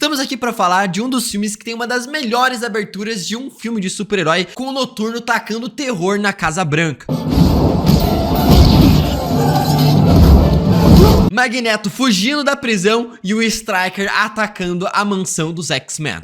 Estamos aqui para falar de um dos filmes que tem uma das melhores aberturas de um filme de super-herói, com o Noturno tacando terror na Casa Branca, Magneto fugindo da prisão e o Stryker atacando a mansão dos X-Men.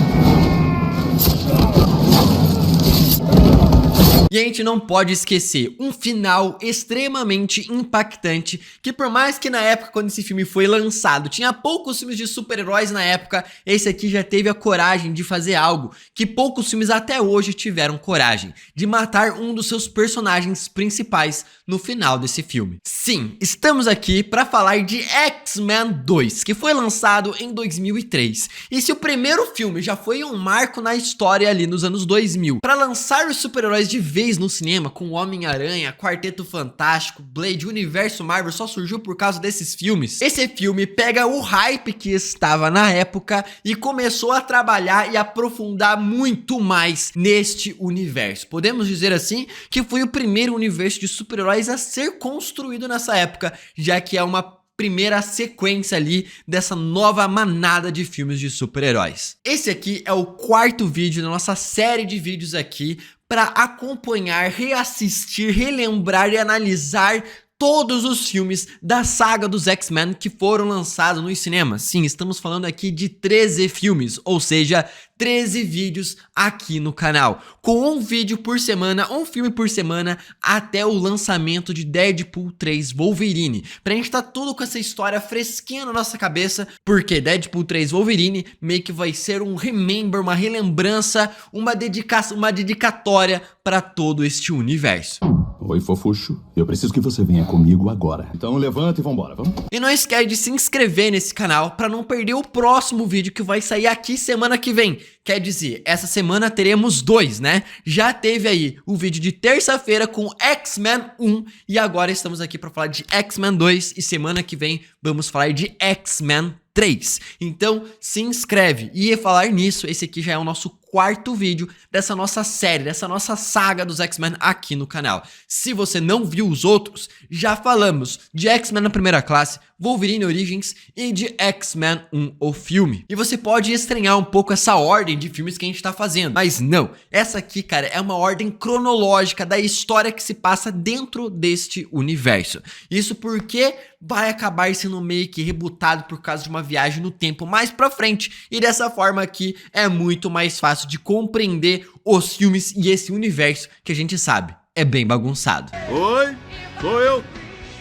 E a gente não pode esquecer um final extremamente impactante, que por mais que na época quando esse filme foi lançado tinha poucos filmes de super-heróis na época, esse aqui já teve a coragem de fazer algo que poucos filmes até hoje tiveram coragem, de matar um dos seus personagens principais no final desse filme. Sim, estamos aqui para falar de X-Men 2, que foi lançado em 2003. E se o primeiro filme já foi um marco na história ali nos anos 2000, para lançar os super-heróis de vez no cinema, com Homem-Aranha, Quarteto Fantástico, Blade, o universo Marvel só surgiu por causa desses filmes. Esse filme pega o hype que estava na época e começou a trabalhar e aprofundar muito mais neste universo. Podemos dizer assim que foi o primeiro universo de super-heróis a ser construído nessa época, já que é uma primeira sequência ali dessa nova manada de filmes de super-heróis. Esse aqui é o quarto vídeo da nossa série de vídeos aqui para acompanhar, reassistir, relembrar e analisar todos os filmes da saga dos X-Men que foram lançados nos cinemas. Sim, estamos falando aqui de 13 filmes, ou seja, 13 vídeos aqui no canal, com um vídeo por semana, um filme por semana, até o lançamento de Deadpool 3 Wolverine, pra gente tá tudo com essa história fresquinha na nossa cabeça, porque Deadpool 3 Wolverine meio que vai ser um remember, uma relembrança, uma dedicatória para todo este universo. Oi, fofucho. Eu preciso que você venha comigo agora. Então levanta e vambora, vamos? E não esquece de se inscrever nesse canal para não perder o próximo vídeo que vai sair aqui semana que vem. Quer dizer, essa semana teremos dois, né? Já teve aí o vídeo de terça-feira com X-Men 1 e agora estamos aqui para falar de X-Men 2 e semana que vem vamos falar de X-Men 3. Então se inscreve. E falar nisso, esse aqui já é o nosso quarto vídeo dessa nossa série, dessa nossa saga dos X-Men aqui no canal. Se você não viu os outros, já falamos de X-Men na Primeira Classe, Wolverine Origins e de X-Men 1, o filme. E você pode estranhar um pouco essa ordem de filmes que a gente tá fazendo, mas não, essa aqui, cara, é uma ordem cronológica da história que se passa dentro deste universo. Isso porque vai acabar sendo meio que rebutado por causa de uma viagem no tempo mais pra frente, e dessa forma aqui é muito mais fácil de compreender os filmes e esse universo que a gente sabe é bem bagunçado. Oi, sou eu.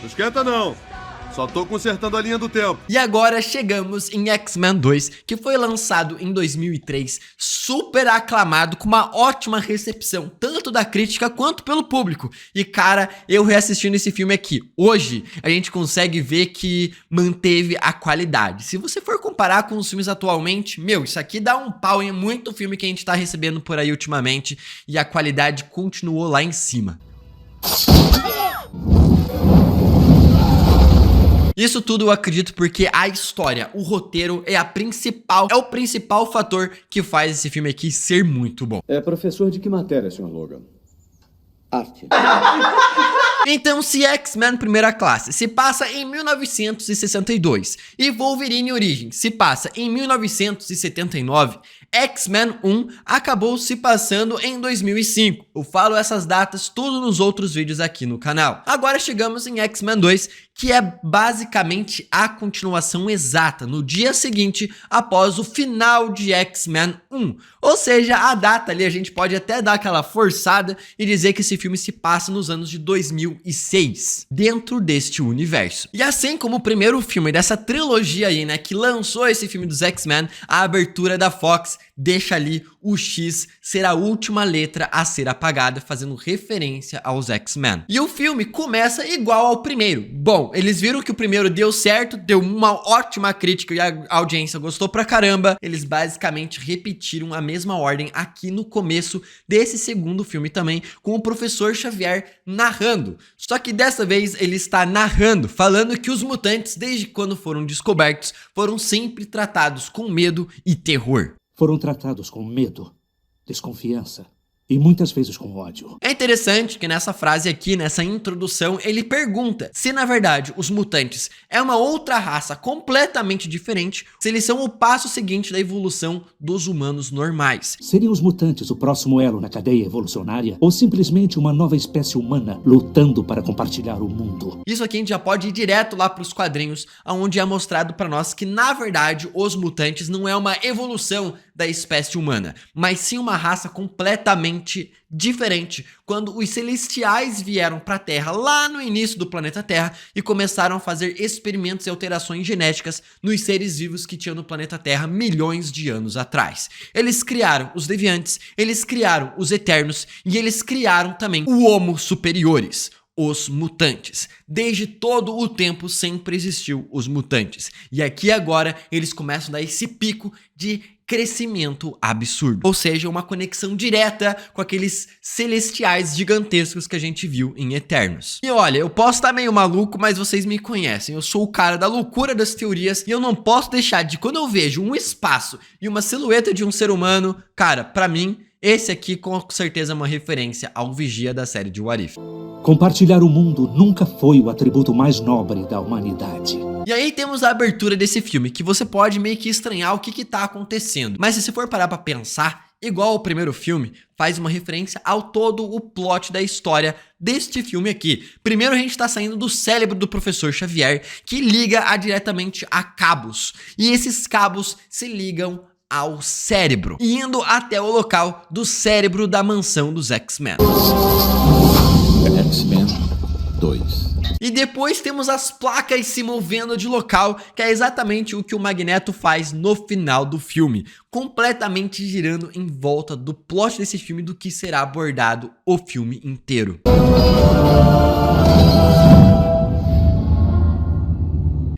Não esquenta não. Só tô consertando a linha do tempo. E agora chegamos em X-Men 2, que foi lançado em 2003, super aclamado, com uma ótima recepção, tanto da crítica quanto pelo público. E cara, eu reassistindo esse filme aqui, hoje, a gente consegue ver que manteve a qualidade. Se você for comparar com os filmes atualmente, meu, isso aqui dá um pau em muito filme que a gente tá recebendo por aí ultimamente, e a qualidade continuou lá em cima. Isso tudo eu acredito porque a história, o roteiro é o principal fator que faz esse filme aqui ser muito bom. É professor de que matéria, Sr. Logan? Arte. Então, se X-Men Primeira Classe se passa em 1962 e Wolverine Origins se passa em 1979, X-Men 1 acabou se passando em 2005. Eu falo essas datas tudo nos outros vídeos aqui no canal. Agora chegamos em X-Men 2, que é basicamente a continuação exata, no dia seguinte após o final de X-Men 1. Ou seja, a data ali a gente pode até dar aquela forçada e dizer que esse filme se passa nos anos de 2006, dentro deste universo. E assim como o primeiro filme dessa trilogia aí, né, que lançou esse filme dos X-Men, a abertura da Fox deixa ali o X ser a última letra a ser apagada, fazendo referência aos X-Men. E o filme começa igual ao primeiro. Bom, eles viram que o primeiro deu certo, deu uma ótima crítica e a audiência gostou pra caramba. Eles basicamente repetiram a mesma ordem aqui no começo desse segundo filme também, com o professor Xavier narrando. Só que dessa vez ele está narrando, falando que os mutantes, desde quando foram descobertos, foram sempre tratados com medo e terror. Foram tratados com medo, desconfiança E muitas vezes com ódio. É interessante que nessa frase aqui, nessa introdução, ele pergunta se na verdade os mutantes é uma outra raça completamente diferente, se eles são o passo seguinte da evolução dos humanos normais. Seriam os mutantes o próximo elo na cadeia evolucionária? Ou simplesmente uma nova espécie humana lutando para compartilhar o mundo? Isso aqui a gente já pode ir direto lá para os quadrinhos, onde é mostrado para nós que na verdade os mutantes não é uma evolução da espécie humana, mas sim uma raça completamente diferente, quando os celestiais vieram para a Terra lá no início do planeta Terra e começaram a fazer experimentos e alterações genéticas nos seres vivos que tinham no planeta Terra milhões de anos atrás. Eles criaram os Deviantes, eles criaram os Eternos e eles criaram também o Homo Superiores, os mutantes. Desde todo o tempo sempre existiu os mutantes. E aqui agora eles começam a dar esse pico de crescimento absurdo. Ou seja, uma conexão direta com aqueles celestiais gigantescos que a gente viu em Eternos. E olha, eu posso estar meio maluco, mas vocês me conhecem. Eu sou o cara da loucura das teorias e eu não posso deixar de, quando eu vejo um espaço e uma silhueta de um ser humano, cara, pra mim, esse aqui com certeza é uma referência ao Vigia da série de What If. Compartilhar o mundo nunca foi o atributo mais nobre da humanidade. E aí temos a abertura desse filme, que você pode meio que estranhar o que tá acontecendo. Mas se você for parar pra pensar, igual ao primeiro filme, faz uma referência ao todo o plot da história deste filme aqui. Primeiro a gente tá saindo do cérebro do professor Xavier, que liga diretamente a cabos. E esses cabos se ligam ao cérebro, indo até o local do cérebro da mansão dos X-Men. X-Men 2. E depois temos as placas se movendo de local, que é exatamente o que o Magneto faz no final do filme, completamente girando em volta do plot desse filme, do que será abordado o filme inteiro.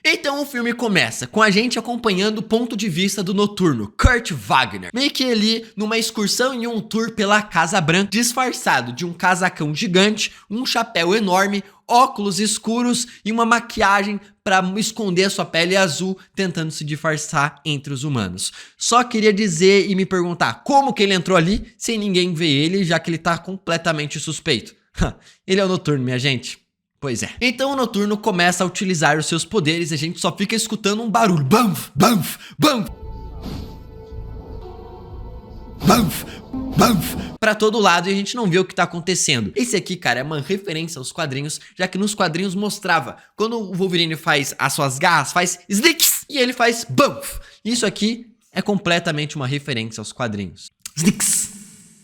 Então o filme começa com a gente acompanhando o ponto de vista do Noturno, Kurt Wagner, meio que ali numa excursão em um tour pela Casa Branca, disfarçado de um casacão gigante, um chapéu enorme, óculos escuros e uma maquiagem para esconder a sua pele azul, tentando se disfarçar entre os humanos. Só queria dizer e me perguntar como que ele entrou ali sem ninguém ver ele, já que ele tá completamente suspeito. Ele é o Noturno, minha gente. Pois é. Então o Noturno começa a utilizar os seus poderes e a gente só fica escutando um barulho. Bamf, bamf, bamf. Bamf, bamf. Pra todo lado e a gente não vê o que tá acontecendo. Esse aqui, cara, é uma referência aos quadrinhos, já que nos quadrinhos mostrava quando o Wolverine faz as suas garras, faz slicks e ele faz bamf. Isso aqui é completamente uma referência aos quadrinhos. Slicks,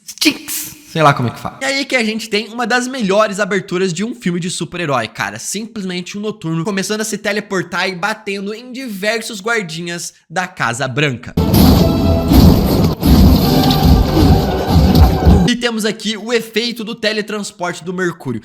sticks. Sei lá como é que fala. E aí que a gente tem uma das melhores aberturas de um filme de super-herói, cara. Simplesmente um Noturno começando a se teleportar e batendo em diversos guardinhas da Casa Branca. E temos aqui o efeito do teletransporte do Mercúrio.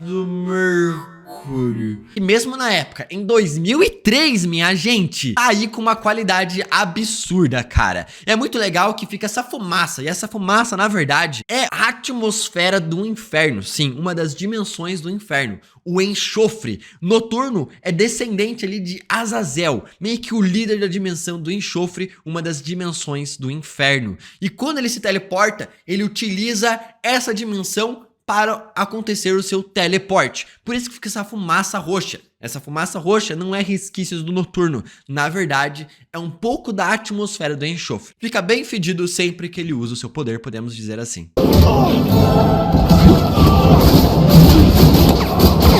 E mesmo na época, em 2003, minha gente, tá aí com uma qualidade absurda, cara. É muito legal que fica essa fumaça, e essa fumaça, na verdade, é a atmosfera do inferno. Sim, uma das dimensões do inferno, o enxofre. Noturno é descendente ali de Azazel, meio que o líder da dimensão do enxofre, uma das dimensões do inferno. E quando ele se teleporta, ele utiliza essa dimensão para acontecer o seu teleporte. Por isso que fica essa fumaça roxa. Essa fumaça roxa não é resquícios do Noturno. Na verdade, é um pouco da atmosfera do enxofre. Fica bem fedido sempre que ele usa o seu poder, podemos dizer assim.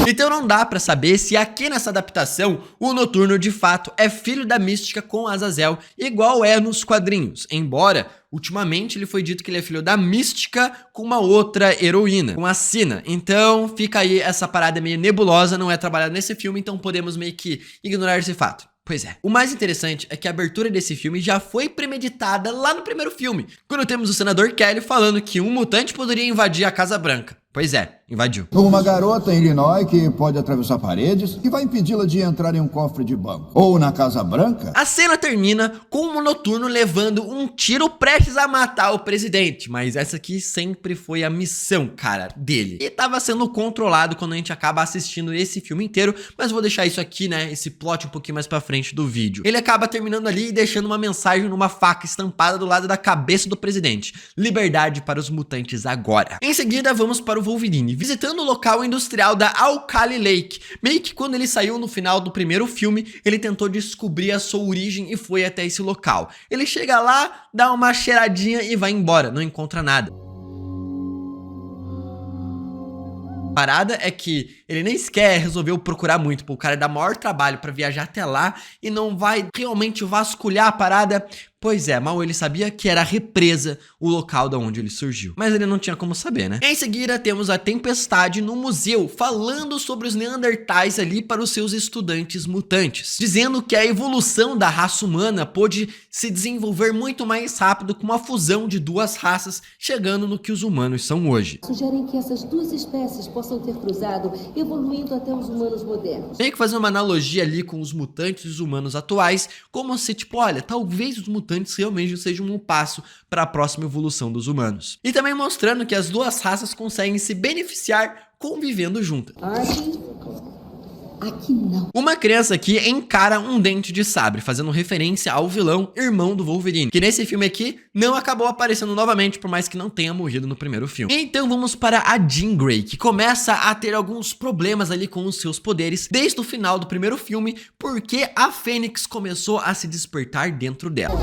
Então não dá pra saber se aqui nessa adaptação o Noturno de fato é filho da Mística com Azazel, igual é nos quadrinhos, embora ultimamente ele foi dito que ele é filho da Mística com uma outra heroína, com a Sina. Então fica aí essa parada meio nebulosa, não é trabalhada nesse filme, então podemos meio que ignorar esse fato. Pois é. O mais interessante é que a abertura desse filme já foi premeditada lá no primeiro filme, quando temos o senador Kelly falando que um mutante poderia invadir a Casa Branca. Pois é, invadiu. Uma garota em Illinois que pode atravessar paredes e vai impedi-la de entrar em um cofre de banco. Ou na Casa Branca. A cena termina com o Noturno levando um tiro prestes a matar o presidente, mas essa aqui sempre foi a missão, cara, dele. E tava sendo controlado quando a gente acaba assistindo esse filme inteiro, mas vou deixar isso aqui, né, esse plot um pouquinho mais pra frente do vídeo. Ele acaba terminando ali e deixando uma mensagem numa faca estampada do lado da cabeça do presidente. Liberdade para os mutantes agora. Em seguida, vamos para o Wolverine, visitando o local industrial da Alkali Lake. Meio que quando ele saiu no final do primeiro filme, ele tentou descobrir a sua origem e foi até esse local. Ele chega lá, dá uma cheiradinha e vai embora, não encontra nada. A parada é que ele nem sequer resolveu procurar muito, pô, o cara dá maior trabalho pra viajar até lá e não vai realmente vasculhar a parada. Pois é, mal ele sabia que era a represa o local da onde ele surgiu. Mas ele não tinha como saber, né? Em seguida, temos a Tempestade no museu, falando sobre os Neandertais ali para os seus estudantes mutantes. Dizendo que a evolução da raça humana pôde se desenvolver muito mais rápido com uma fusão de duas raças, chegando no que os humanos são hoje. Sugerem que essas duas espécies possam ter cruzado, evoluindo até os humanos modernos. Meio que fazer uma analogia ali com os mutantes e os humanos atuais, como se, tipo, olha, talvez os mutantes realmente sejam um passo para a próxima evolução dos humanos. E também mostrando que as duas raças conseguem se beneficiar convivendo juntas. Aqui não. Uma criança aqui encara um dente de sabre, fazendo referência ao vilão irmão do Wolverine, que nesse filme aqui não acabou aparecendo novamente, por mais que não tenha morrido no primeiro filme. Então vamos para a Jean Grey, que começa a ter alguns problemas ali com os seus poderes desde o final do primeiro filme, porque a Fênix começou a se despertar dentro dela.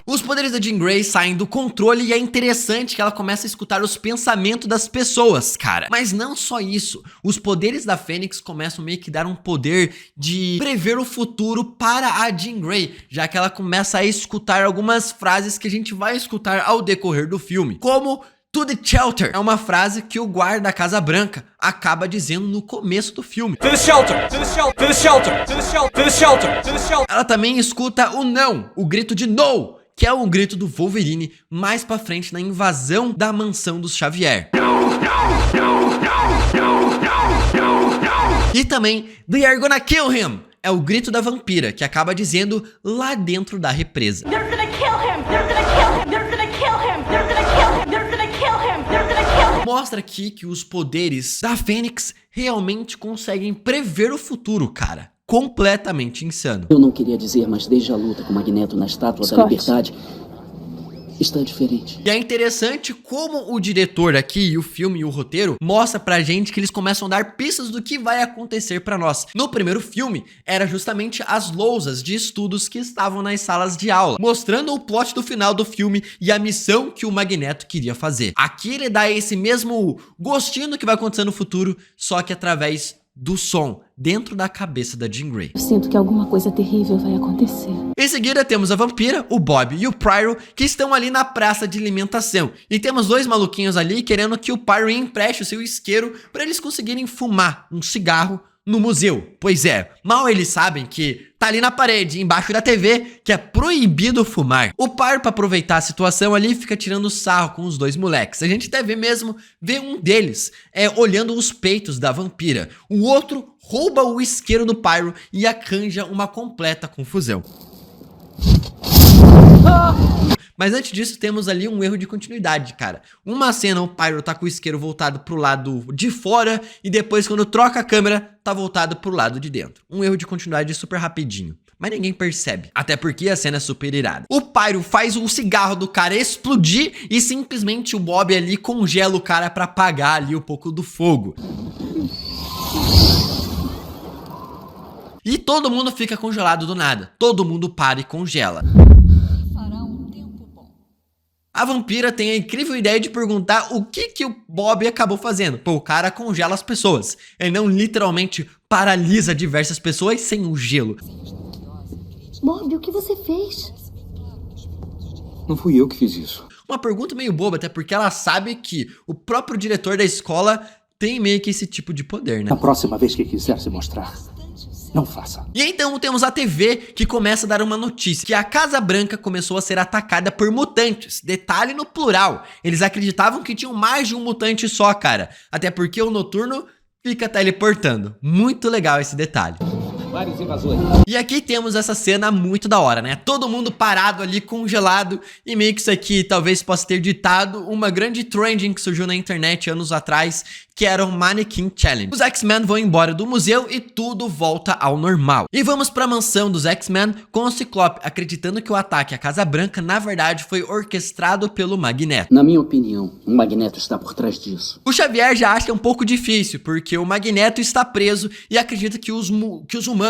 Os poderes da Jean Grey saem do controle e é interessante que ela começa a escutar os pensamentos das pessoas, cara. Mas não só isso, os poderes da Fênix começam meio que dar um poder de prever o futuro para a Jean Grey, já que ela começa a escutar algumas frases que a gente vai escutar ao decorrer do filme, como "To the shelter" é uma frase que o guarda da Casa Branca acaba dizendo no começo do filme. To the shelter, to the shelter, to the shelter, to the shelter, to the shelter, to the shelter. Ela também escuta o não, o grito de "no", que é o grito do Wolverine mais pra frente na invasão da mansão dos Xavier. E também "They are gonna kill him" é o grito da vampira, que acaba dizendo lá dentro da represa. They're gonna kill him, they're gonna kill him, they're gonna kill him, they're gonna kill him, they're gonna kill him, they're gonna kill him. Mostra aqui que os poderes da Fênix realmente conseguem prever o futuro, cara. Completamente insano. Eu não queria dizer, mas desde a luta com o Magneto na Estátua da Liberdade, está diferente. E é interessante como o diretor aqui, e o filme e o roteiro, mostra pra gente que eles começam a dar pistas do que vai acontecer pra nós. No primeiro filme, era justamente as lousas de estudos que estavam nas salas de aula, mostrando o plot do final do filme e a missão que o Magneto queria fazer. Aqui ele dá esse mesmo gostinho do que vai acontecer no futuro, só que através do som dentro da cabeça da Jean Grey. Eu sinto que alguma coisa terrível vai acontecer. Em seguida temos a vampira, o Bob e o Pyro, que estão ali na praça de alimentação. E temos dois maluquinhos ali querendo que o Pyro empreste o seu isqueiro para eles conseguirem fumar um cigarro no museu. Pois é, mal eles sabem que tá ali na parede, embaixo da TV, que é proibido fumar. O Pyro, pra aproveitar a situação ali, fica tirando sarro com os dois moleques. A gente até vê um deles olhando os peitos da vampira. O outro rouba o isqueiro do Pyro e arranja uma completa confusão. Mas antes disso, temos ali um erro de continuidade, cara. Uma cena, o Pyro tá com o isqueiro voltado pro lado de fora e depois, quando troca a câmera, tá voltado pro lado de dentro. Um erro de continuidade super rapidinho. Mas ninguém percebe, até porque a cena é super irada. O Pyro faz o cigarro do cara explodir e simplesmente o Bob ali congela o cara pra apagar ali um pouco do fogo. E todo mundo fica congelado do nada. Todo mundo para e congela. A vampira tem a incrível ideia de perguntar o que o Bob acabou fazendo. Pô, o cara congela as pessoas. Ele não literalmente paralisa diversas pessoas sem o gelo. Bob, o que você fez? Não fui eu que fiz isso. Uma pergunta meio boba, até porque ela sabe que o próprio diretor da escola tem meio que esse tipo de poder, né? Na próxima vez que quiser se mostrar, Não faça. E então temos a TV que começa a dar uma notícia, que a Casa Branca começou a ser atacada por mutantes. Detalhe no plural, eles acreditavam que tinham mais de um mutante só, cara. Até porque o Noturno fica teleportando. Muito legal esse detalhe. Vários invasores. E aqui temos essa cena muito da hora, né? Todo mundo parado ali, congelado. E meio que isso aqui talvez possa ter ditado uma grande trending que surgiu na internet anos atrás, que era o Mannequin Challenge. Os X-Men vão embora do museu e tudo volta ao normal. E vamos pra mansão dos X-Men com o Ciclope acreditando que o ataque à Casa Branca na verdade foi orquestrado pelo Magneto. Na minha opinião, o Magneto está por trás disso. O Xavier já acha um pouco difícil, porque o Magneto está preso e acredita que os humanos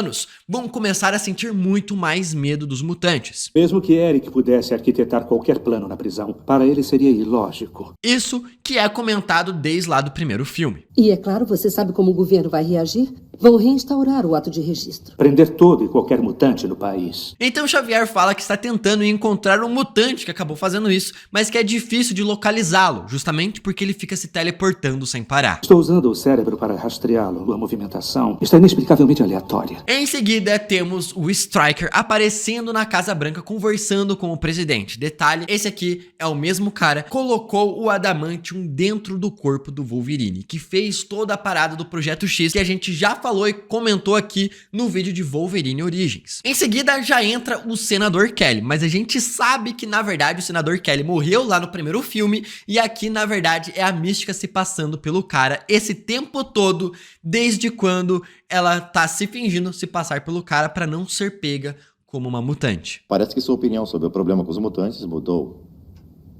vão começar a sentir muito mais medo dos mutantes. Mesmo que Eric pudesse arquitetar qualquer plano na prisão, para ele seria ilógico. Isso que é comentado desde lá do primeiro filme. E é claro, você sabe como o governo vai reagir? Vão reinstaurar o ato de registro. Prender todo e qualquer mutante no país. Então Xavier fala que está tentando encontrar um mutante que acabou fazendo isso, mas que é difícil de localizá-lo, justamente porque ele fica se teleportando sem parar. Estou usando o cérebro para rastreá-lo. A movimentação está inexplicavelmente aleatória. Em seguida, temos o Stryker aparecendo na Casa Branca conversando com o presidente. Detalhe, esse aqui é o mesmo cara que colocou o Adamantium dentro do corpo do Wolverine, que fez toda a parada do Projeto X, que a gente já falou e comentou aqui no vídeo de Wolverine Origins. Em seguida, já entra o Senador Kelly, mas a gente sabe que, na verdade, o Senador Kelly morreu lá no primeiro filme, e aqui, na verdade, é a Mística se passando pelo cara esse tempo todo, desde quando ela tá se fingindo se passar pelo cara pra não ser pega como uma mutante. Parece que sua opinião sobre o problema com os mutantes mudou.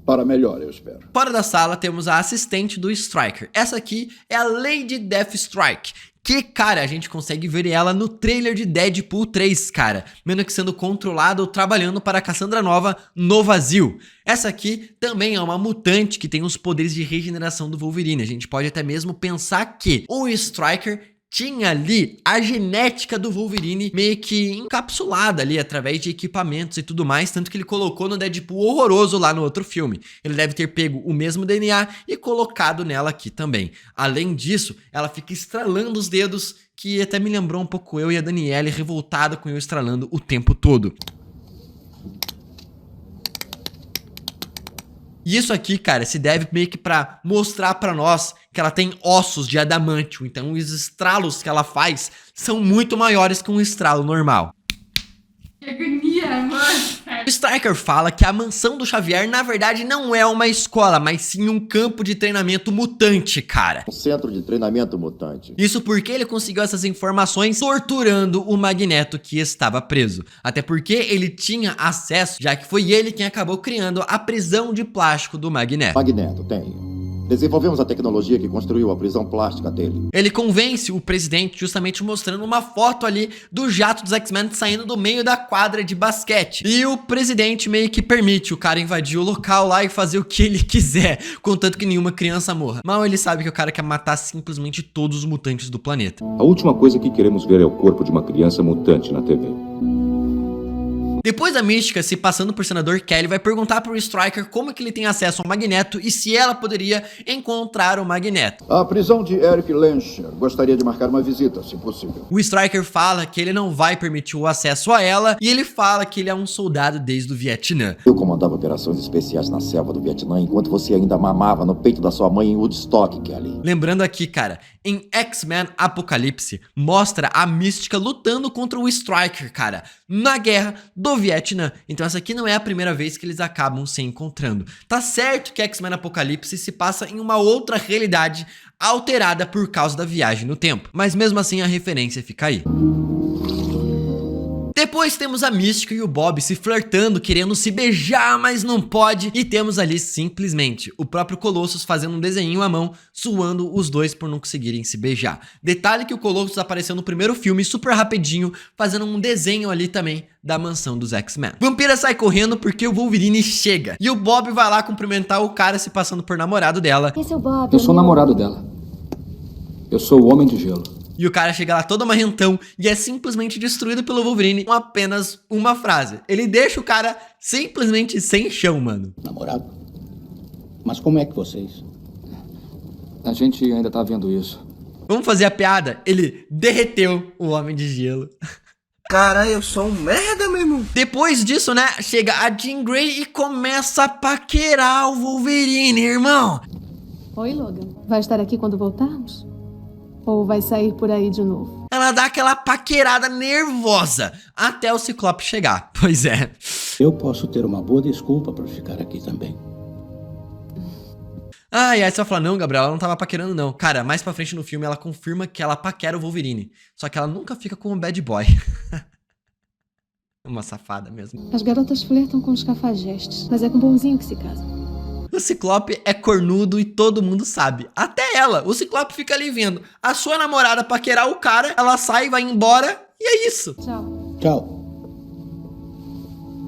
Para melhor, eu espero. Fora da sala, temos a assistente do Stryker. Essa aqui é a Lady Deathstrike. Que, cara, a gente consegue ver ela no trailer de Deadpool 3, cara. Menos que sendo controlada ou trabalhando para a Cassandra Nova no vazio. Essa aqui também é uma mutante que tem os poderes de regeneração do Wolverine. A gente pode até mesmo pensar que o Stryker tinha ali a genética do Wolverine meio que encapsulada ali através de equipamentos e tudo mais, tanto que ele colocou no Deadpool horroroso lá no outro filme. Ele deve ter pego o mesmo DNA e colocado nela aqui também. Além disso, ela fica estralando os dedos, que até me lembrou um pouco eu e a Danielle revoltada com eu estralando o tempo todo. E isso aqui, cara, se deve meio que pra mostrar pra nós que ela tem ossos de adamantium. Então os estralos que ela faz são muito maiores que um estralo normal. Que agonia, mano. O Stryker fala que a mansão do Xavier, na verdade, não é uma escola, mas sim um campo de treinamento mutante, cara. Um centro de treinamento mutante. Isso porque ele conseguiu essas informações torturando o Magneto que estava preso. Até porque ele tinha acesso, já que foi ele quem acabou criando a prisão de plástico do Magneto. Magneto, tem. Desenvolvemos a tecnologia que construiu a prisão plástica dele. Ele convence o presidente justamente mostrando uma foto ali do jato dos X-Men saindo do meio da quadra de basquete. E o presidente meio que permite o cara invadir o local lá e fazer o que ele quiser, contanto que nenhuma criança morra. Mal ele sabe que o cara quer matar simplesmente todos os mutantes do planeta. A última coisa que queremos ver é o corpo de uma criança mutante na TV. Depois a Mística, se passando por Senador Kelly, vai perguntar pro Stryker como é que ele tem acesso ao Magneto e se ela poderia encontrar o Magneto. A prisão de Eric Lancher. Gostaria de marcar uma visita, se possível. O Stryker fala que ele não vai permitir o acesso a ela e ele fala que ele é um soldado desde o Vietnã. Eu comandava operações especiais na selva do Vietnã enquanto você ainda mamava no peito da sua mãe em Woodstock, Kelly. Lembrando aqui, cara, em X-Men Apocalipse, mostra a Mística lutando contra o Stryker, cara, na guerra do Vietnã. Então essa aqui não é a primeira vez que eles acabam se encontrando. Tá certo que X-Men Apocalipse se passa em uma outra realidade alterada por causa da viagem no tempo, mas mesmo assim a referência fica aí. Depois temos a Mística e o Bob se flertando, querendo se beijar, mas não pode. E temos ali simplesmente o próprio Colossus fazendo um desenho à mão, zoando os dois por não conseguirem se beijar. Detalhe que o Colossus apareceu no primeiro filme super rapidinho, fazendo um desenho ali também da mansão dos X-Men. Vampira sai correndo porque o Wolverine chega. E o Bob vai lá cumprimentar o cara se passando por namorado dela. Esse é o Bob. Eu sou o namorado dela. Eu sou o Homem de Gelo. E o cara chega lá todo marrentão e é simplesmente destruído pelo Wolverine com apenas uma frase. Ele deixa o cara simplesmente sem chão, mano. Namorado? Mas como é que vocês? A gente ainda tá vendo isso. Vamos fazer a piada? Ele derreteu o Homem de Gelo. Caralho, eu sou um merda, meu irmão. Depois disso, né, chega a Jean Grey e começa a paquerar o Wolverine, irmão. Oi, Logan. Vai estar aqui quando voltarmos? Ou vai sair por aí de novo? Ela dá aquela paquerada nervosa até o Ciclope chegar. Pois é. Eu posso ter uma boa desculpa para ficar aqui também. Ai, aí você vai falar, não, Gabriel, ela não tava paquerando não. Cara, mais pra frente no filme ela confirma que ela paquera o Wolverine. Só que ela nunca fica com o bad boy. Uma safada mesmo. As garotas flertam com os cafajestes, mas é com o bonzinho que se casa. O Ciclope é cornudo e todo mundo sabe. Até ela. O Ciclope fica ali vendo a sua namorada paquerar o cara, ela sai, vai embora e é isso. Tchau. Tchau.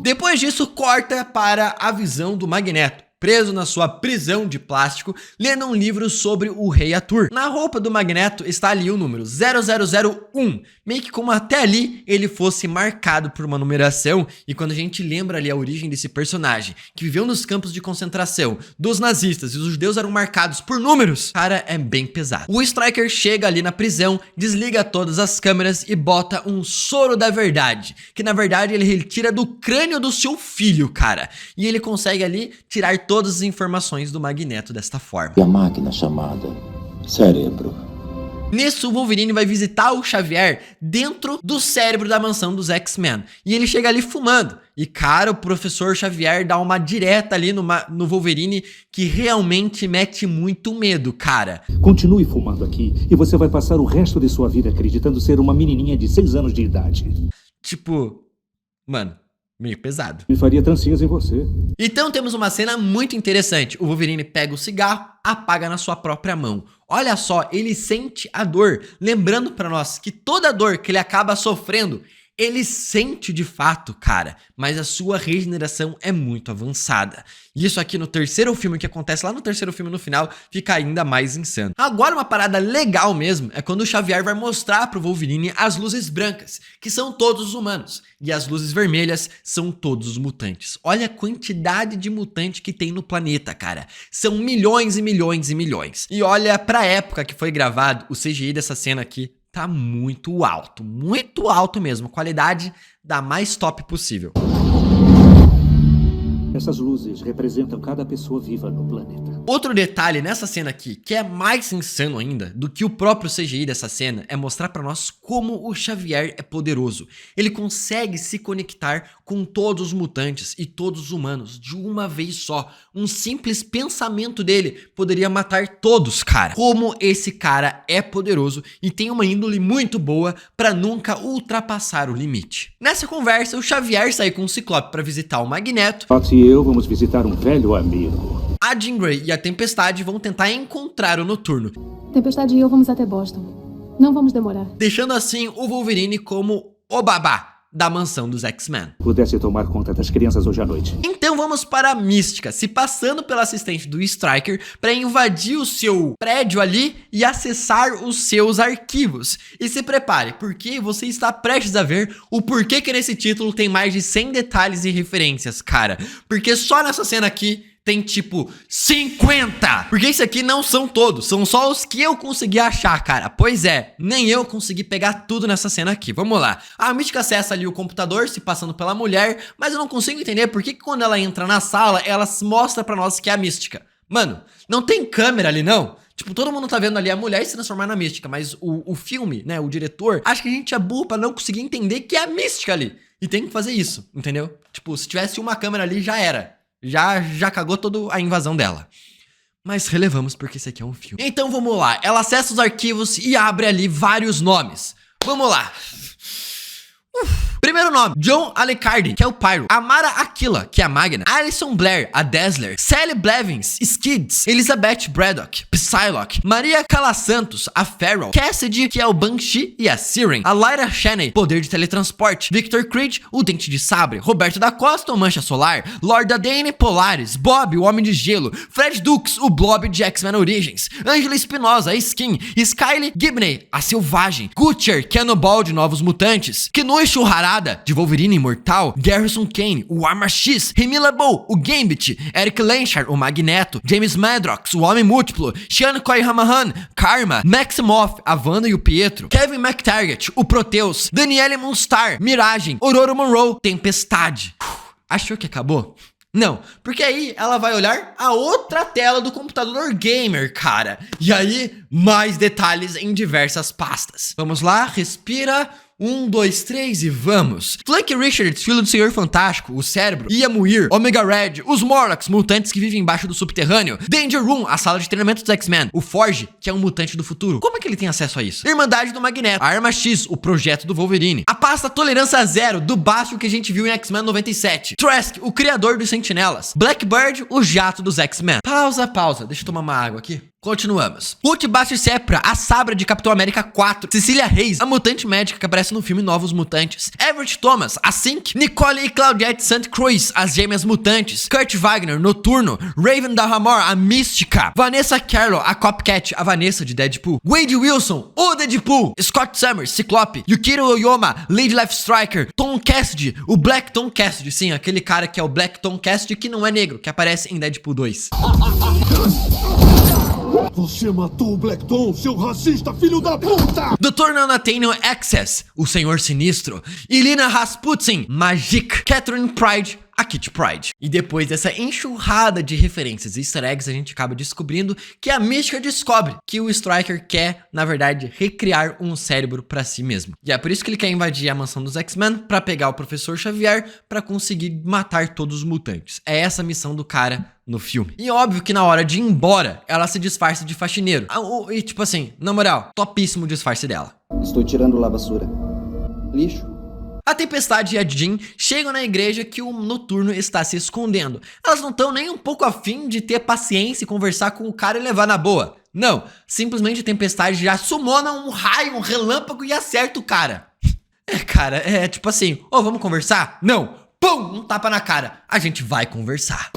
Depois disso, corta para a visão do Magneto, preso na sua prisão de plástico, lendo um livro sobre o Rei Arthur. Na roupa do Magneto está ali o número 0001, meio que como até ali ele fosse marcado por uma numeração, e quando a gente lembra ali a origem desse personagem, que viveu nos campos de concentração dos nazistas e os judeus eram marcados por números, cara, é bem pesado. O Stryker chega ali na prisão, desliga todas as câmeras e bota um soro da verdade, que na verdade ele retira do crânio do seu filho, cara, e ele consegue ali tirar todas as informações do Magneto desta forma. E a máquina chamada cérebro. Nisso, o Wolverine vai visitar o Xavier dentro do cérebro da mansão dos X-Men. E ele chega ali fumando. E, cara, o professor Xavier dá uma direta ali no Wolverine que realmente mete muito medo, cara. Continue fumando aqui e você vai passar o resto de sua vida acreditando ser uma menininha de 6 anos de idade. Tipo, mano, meio pesado. Me faria trancinhas em você. Então temos uma cena muito interessante. O Wolverine pega o cigarro, apaga na sua própria mão. Olha só, ele sente a dor. Lembrando pra nós que toda dor que ele acaba sofrendo, ele sente de fato, cara, mas a sua regeneração é muito avançada. E isso aqui no terceiro filme, que acontece lá no terceiro filme no final, fica ainda mais insano. Agora uma parada legal mesmo é quando o Xavier vai mostrar pro Wolverine as luzes brancas, que são todos os humanos, e as luzes vermelhas são todos os mutantes. Olha a quantidade de mutante que tem no planeta, cara. São milhões e milhões e milhões. E olha pra época que foi gravado, o CGI dessa cena aqui tá muito alto mesmo, qualidade da mais top possível. Essas luzes representam cada pessoa viva no planeta. Outro detalhe nessa cena aqui, que é mais insano ainda do que o próprio CGI dessa cena, é mostrar pra nós como o Xavier é poderoso. Ele consegue se conectar com todos os mutantes e todos os humanos de uma vez só. Um simples pensamento dele poderia matar todos, cara. Como esse cara é poderoso e tem uma índole muito boa pra nunca ultrapassar o limite. Nessa conversa, o Xavier sai com o Ciclope pra visitar o Magneto. Fox e eu vamos visitar um velho amigo. A Jean Grey e a Tempestade vão tentar encontrar o Noturno. Tempestade e eu vamos até Boston. Não vamos demorar. Deixando assim o Wolverine como o babá da mansão dos X-Men. Pudesse tomar conta das crianças hoje à noite. Então vamos para a Mística, se passando pela assistente do Stryker para invadir o seu prédio ali e acessar os seus arquivos. E se prepare, porque você está prestes a ver o porquê que nesse título tem mais de 100 detalhes e referências, cara. Porque só nessa cena aqui tem tipo 50! Porque isso aqui não são todos, são só os que eu consegui achar, cara. Pois é, nem eu consegui pegar tudo nessa cena aqui. Vamos lá. A Mística acessa ali o computador, se passando pela mulher, mas eu não consigo entender por que quando ela entra na sala, ela mostra pra nós que é a Mística. Mano, não tem câmera ali não? Tipo, todo mundo tá vendo ali a mulher se transformar na Mística, mas o filme, né, o diretor, acha que a gente é burro pra não conseguir entender que é a Mística ali. E tem que fazer isso, entendeu? Tipo, se tivesse uma câmera ali, já era. Já cagou toda a invasão dela. Mas relevamos porque esse aqui é um filme. Então vamos lá, ela acessa os arquivos e abre ali vários nomes. Vamos lá. Primeiro nome, John Alecardin, que é o Pyro. Amara Aquila, que é a Magna. Alison Blair, a Dazzler. Sally Blevins, Skids. Elizabeth Braddock, Psylocke. Maria Calasantos, a Feral. Cassidy, que é o Banshee e a Siren. A Lyra Shaney, poder de teletransporte. Victor Creed, o Dente de Sabre. Roberto da Costa, o Mancha Solar. Lorda Dane, Polaris. Bob, o Homem de Gelo. Fred Dukes, o Blob de X-Men Origins. Angela Espinosa, a Skin. Skyler Gibney, a Selvagem. Kutcher, que é Nobal de Novos Mutantes. Kinuichi Uhara, Charada, de Wolverine Imortal, Garrison Kane, o Arma X, Remy LeBeau, o Gambit, Eric Lanchard, o Magneto, James Madrox, o Homem Múltiplo, Sean Coy Hamahan, Karma, Maximoff, a Wanda e o Pietro, Kevin McTaggart, o Proteus, Danielle Moonstar, Miragem, Ororo Monroe, Tempestade. Achou que acabou? Não, porque aí ela vai olhar a outra tela do computador gamer, cara. E aí, mais detalhes em diversas pastas. Vamos lá, respira. 1, 2, 3 e vamos. Flank Richards, filho do Senhor Fantástico, o Cérebro, Iamuir, Omega Red, os Morlocks, mutantes que vivem embaixo do subterrâneo, Danger Room, a sala de treinamento dos X-Men, o Forge, que é um mutante do futuro. Como é que ele tem acesso a isso? Irmandade do Magneto, a Arma X, o projeto do Wolverine, a pasta Tolerância Zero, do Bastio que a gente viu em X-Men 97, Trask, o criador dos Sentinelas, Blackbird, o jato dos X-Men. Pausa, deixa eu tomar uma água aqui. Continuamos. Ruth Baster Sepra, a Sabra de Capitão América 4. Cecília Reis, a mutante médica que aparece no filme Novos Mutantes. Everett Thomas, a Sync. Nicole e Claudette St. Cruz, as Gêmeas Mutantes. Kurt Wagner, Noturno. Raven Dahamor, a Mística. Vanessa Carlo, a Copcat, a Vanessa de Deadpool. Wade Wilson, o Deadpool. Scott Summers, Ciclope. Yukiro Oyoma, Lady Life Striker. Tom Cassidy, o Black Tom Cassidy. Sim, aquele cara que é o Black Tom Cassidy que não é negro, que aparece em Deadpool 2. Você matou o Black Tom, seu racista filho da puta! Dr. Nathaniel Access, o Senhor Sinistro. Ilina Rasputin, Magic. Catherine Pride, a Kitty Pryde. E depois dessa enxurrada de referências e easter eggs, a gente acaba descobrindo que a Mística descobre que o Stryker quer, na verdade, recriar um cérebro pra si mesmo. E é por isso que ele quer invadir a mansão dos X-Men pra pegar o Professor Xavier pra conseguir matar todos os mutantes. É essa a missão do cara no filme. E óbvio que na hora de ir embora, ela se disfarça de faxineiro. E tipo assim, na moral, topíssimo o disfarce dela. Estou tirando lá a basura. Lixo. A Tempestade e a Jean chegam na igreja que o Noturno está se escondendo. Elas não estão nem um pouco afim de ter paciência e conversar com o cara e levar na boa. Não, simplesmente a Tempestade já sumona um raio, um relâmpago e acerta o cara. É tipo assim, vamos conversar? Não, pum, um tapa na cara. A gente vai conversar.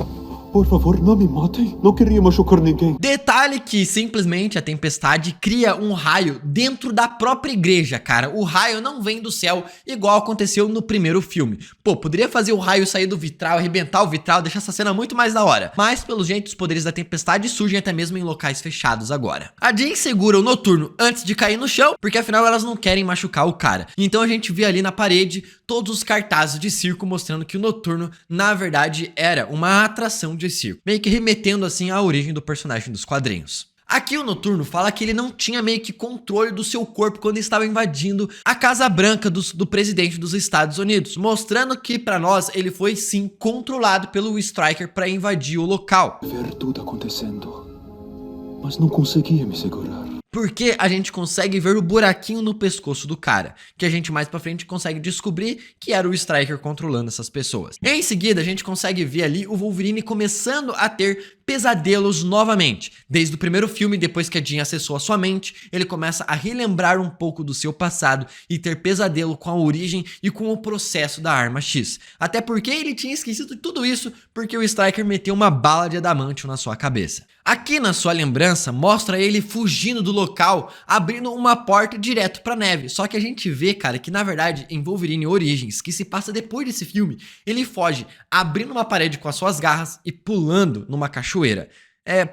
Por favor, não me matem. Não queria machucar ninguém. Detalhe que simplesmente a Tempestade cria um raio dentro da própria igreja, cara. O raio não vem do céu, igual aconteceu no primeiro filme. Pô, poderia fazer o raio sair do vitral, arrebentar o vitral, deixar essa cena muito mais da hora. Mas, pelo jeito, os poderes da Tempestade surgem até mesmo em locais fechados agora. A Jean segura o Noturno antes de cair no chão, porque afinal elas não querem machucar o cara. Então a gente vê ali na parede todos os cartazes de circo mostrando que o Noturno, na verdade, era uma atração de circo, meio que remetendo assim à origem do personagem dos quadrinhos. Aqui o Noturno fala que ele não tinha meio que controle do seu corpo quando estava invadindo a Casa Branca do presidente dos Estados Unidos, mostrando que pra nós ele foi sim controlado pelo Stryker para invadir o local. Ver tudo acontecendo, mas não conseguia me segurar. Porque a gente consegue ver o buraquinho no pescoço do cara, que a gente mais pra frente consegue descobrir que era o Stryker controlando essas pessoas. Em seguida, a gente consegue ver ali o Wolverine começando a ter pesadelos novamente. Desde o primeiro filme, depois que a Jean acessou a sua mente, ele começa a relembrar um pouco do seu passado e ter pesadelo com a origem e com o processo da Arma X. Até porque ele tinha esquecido de tudo isso porque o Stryker meteu uma bala de adamantium na sua cabeça. Aqui na sua lembrança, mostra ele fugindo do local, abrindo uma porta direto pra neve. Só que a gente vê, cara, que na verdade em Wolverine Origins, que se passa depois desse filme, ele foge abrindo uma parede com as suas garras e pulando numa cachoeira.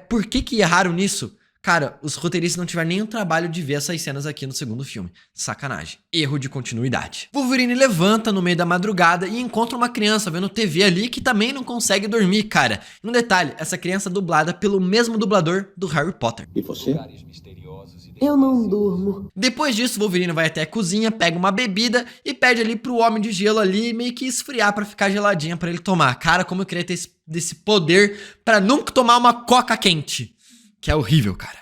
Por que erraram nisso? Cara, os roteiristas não tiveram nem o trabalho de ver essas cenas aqui no segundo filme. Sacanagem. Erro de continuidade. Wolverine levanta no meio da madrugada e encontra uma criança vendo TV ali que também não consegue dormir, cara. Um detalhe, essa criança é dublada pelo mesmo dublador do Harry Potter. E você? Eu não durmo. Depois disso, Wolverine vai até a cozinha, pega uma bebida e pede ali pro Homem de Gelo ali meio que esfriar pra ficar geladinha pra ele tomar. Cara, como eu queria ter esse poder pra nunca tomar uma coca quente. Que é horrível, cara.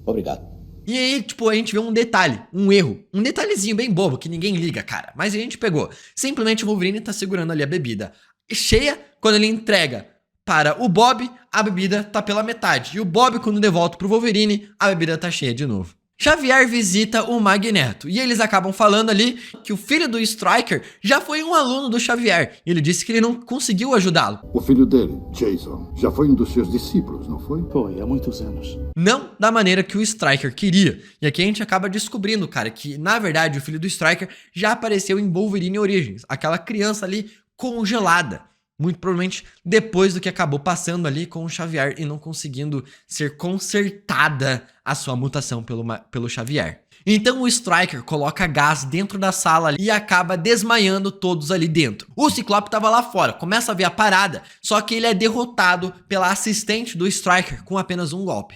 Obrigado. E aí, tipo, a gente vê um detalhe, um erro. Um detalhezinho bem bobo, que ninguém liga, cara. Mas a gente pegou. Simplesmente o Wolverine tá segurando ali a bebida cheia. Quando ele entrega para o Bob, a bebida tá pela metade. E o Bob, quando devolve pro Wolverine, a bebida tá cheia de novo. Xavier visita o Magneto e eles acabam falando ali que o filho do Stryker já foi um aluno do Xavier. E ele disse que ele não conseguiu ajudá-lo. O filho dele, Jason, já foi um dos seus discípulos, não foi? Foi, há muitos anos. Não da maneira que o Stryker queria. E aqui a gente acaba descobrindo, cara, que na verdade o filho do Stryker já apareceu em Wolverine Origins. Aquela criança ali congelada. Muito provavelmente depois do que acabou passando ali com o Xavier e não conseguindo ser consertada a sua mutação pelo Xavier. Então o Stryker coloca gás dentro da sala ali e acaba desmaiando todos ali dentro. O Ciclope tava lá fora, começa a ver a parada, só que ele é derrotado pela assistente do Stryker com apenas um golpe.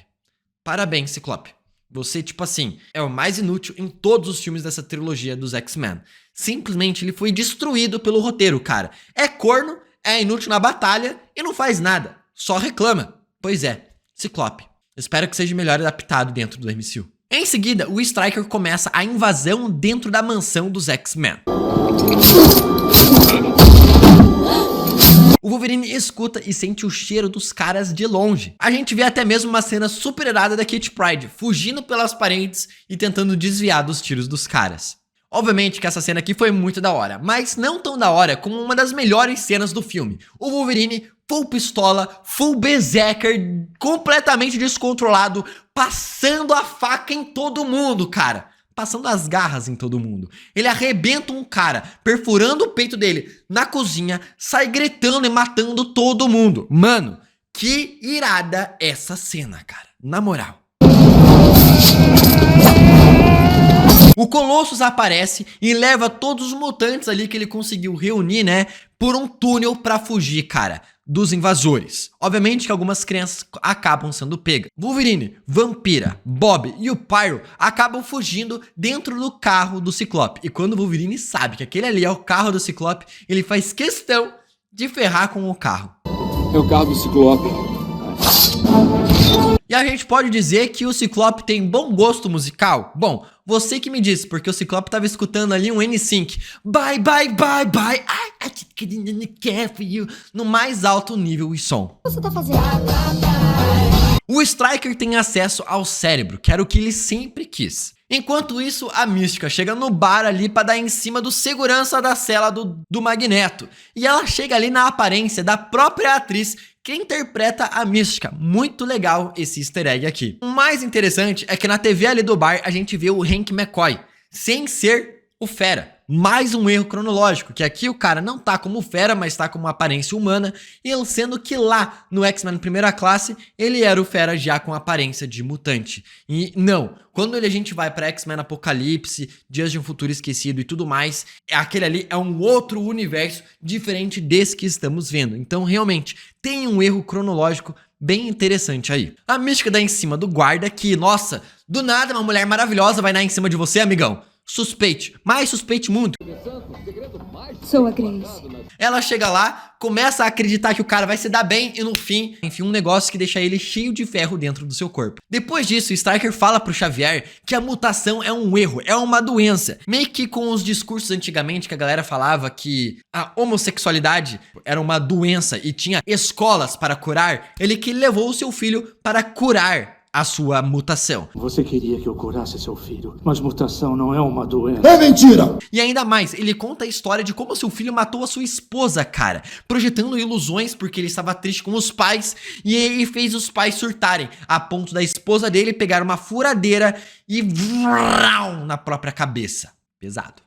Parabéns, Ciclope. Você, tipo assim, é o mais inútil em todos os filmes dessa trilogia dos X-Men. Simplesmente ele foi destruído pelo roteiro, cara. É corno, é inútil na batalha e não faz nada. Só reclama. Pois é, Ciclope. Espero que seja melhor adaptado dentro do MCU. Em seguida, o Stryker começa a invasão dentro da mansão dos X-Men. O Wolverine escuta e sente o cheiro dos caras de longe. A gente vê até mesmo uma cena super irada da Kitty Pryde, fugindo pelas paredes e tentando desviar dos tiros dos caras. Obviamente que essa cena aqui foi muito da hora, mas não tão da hora como uma das melhores cenas do filme. O Wolverine, full pistola, full berserker, completamente descontrolado, passando a faca em todo mundo, cara. Passando as garras em todo mundo. Ele arrebenta um cara, perfurando o peito dele na cozinha, sai gritando e matando todo mundo. Mano, que irada essa cena, cara. Na moral. O Colossus aparece e leva todos os mutantes ali que ele conseguiu reunir, né, por um túnel pra fugir, cara, dos invasores. Obviamente que algumas crianças acabam sendo pegas. Wolverine, Vampira, Bob e o Pyro acabam fugindo dentro do carro do Ciclope. E quando o Wolverine sabe que aquele ali é o carro do Ciclope, ele faz questão de ferrar com o carro. É o carro do Ciclope. E a gente pode dizer que o Ciclope tem bom gosto musical? Bom, você que me disse, porque o Ciclope tava escutando ali um NSYNC. Bye, bye, bye, bye, I just couldn't care for you. No mais alto nível e som. O que você tá fazendo? O Stryker tem acesso ao cérebro, que era o que ele sempre quis. Enquanto isso, a Mística chega no bar ali pra dar em cima do segurança da cela do Magneto. E ela chega ali na aparência da própria atriz que interpreta a Mística. Muito legal esse easter egg aqui. O mais interessante é que na TV ali do bar a gente vê o Hank McCoy, sem ser o Fera. Mais um erro cronológico, que aqui o cara não tá como Fera, mas tá como aparência humana, e sendo que lá no X-Men Primeira Classe, ele era o Fera já com aparência de mutante. E não, quando a gente vai pra X-Men Apocalipse, Dias de um Futuro Esquecido e tudo mais, aquele ali é um outro universo diferente desse que estamos vendo. Então realmente, tem um erro cronológico bem interessante aí. A Mística dá em cima do guarda que, nossa, do nada uma mulher maravilhosa vai dar em cima de você, amigão. Suspeite, mas suspeite muito. Sou a Grace. Ela chega lá, começa a acreditar que o cara vai se dar bem e no fim, enfim, um negócio que deixa ele cheio de ferro dentro do seu corpo. Depois disso, o Stryker fala pro Xavier que a mutação é um erro, é uma doença. Meio que com os discursos antigamente que a galera falava que a homossexualidade era uma doença e tinha escolas para curar, ele que levou o seu filho para curar a sua mutação. Você queria que eu curasse seu filho, mas mutação não é uma doença. É mentira! E ainda mais, ele conta a história de como seu filho matou a sua esposa, cara, projetando ilusões porque ele estava triste com os pais e ele fez os pais surtarem, a ponto da esposa dele pegar uma furadeira e na própria cabeça. Pesado.